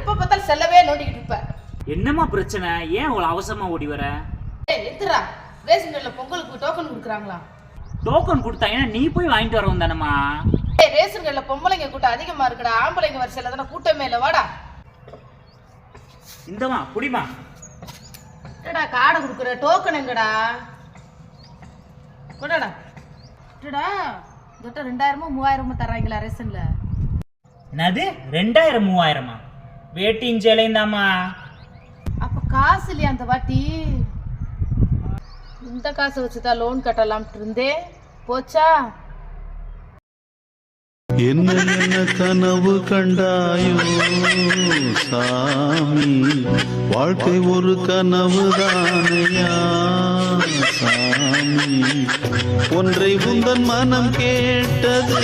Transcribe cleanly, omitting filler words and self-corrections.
எப்ப பார்த்தாலும் செல்லவே நோண்டிக்கிட்டு இருப்ப. என்னம்மா பிரச்சனை? ஏன் அவ்வளவு அவசரமா ஓடி வர? எந்திரா, ரேஷன் கடையில பொங்கலுக்கு டோக்கன் கொடுக்குறாங்களா? டோக்கன் கொடுத்தாங்கன்னா நீ போய் வாங்கிட்டு வரவும் தானம்மா. ரேஷன் கடையில பொம்பளைங்க கூட்டம் அதிகமா இருக்குடா, ஆம்பளைங்க வரிசையில தானே கூட்டமே இல்ல. வாடா. இந்தமா புடிமா. என்னடா கார்டு கொடுக்குற, டோக்கன் எங்கடா? கொடாடா. என்னடா தொட்ட 2000 3000 தர்றாங்களா ரேஷன்ல? என்னது 2000 3000? வெயிட்டிங் சேலைந்தாமா. அப்ப காசு இல்லையா அந்த வாட்டி? இந்த காசை வச்சுதான் லோன் கட்டலாம்னு இருந்தேன். போச்சா? என்ன என்ன கனவு கண்டாயோ சாமி, வாழ்க்கை ஒரு கனவு தானையா சாமி, ஒன்றை உந்தன் மனம் கேட்டது.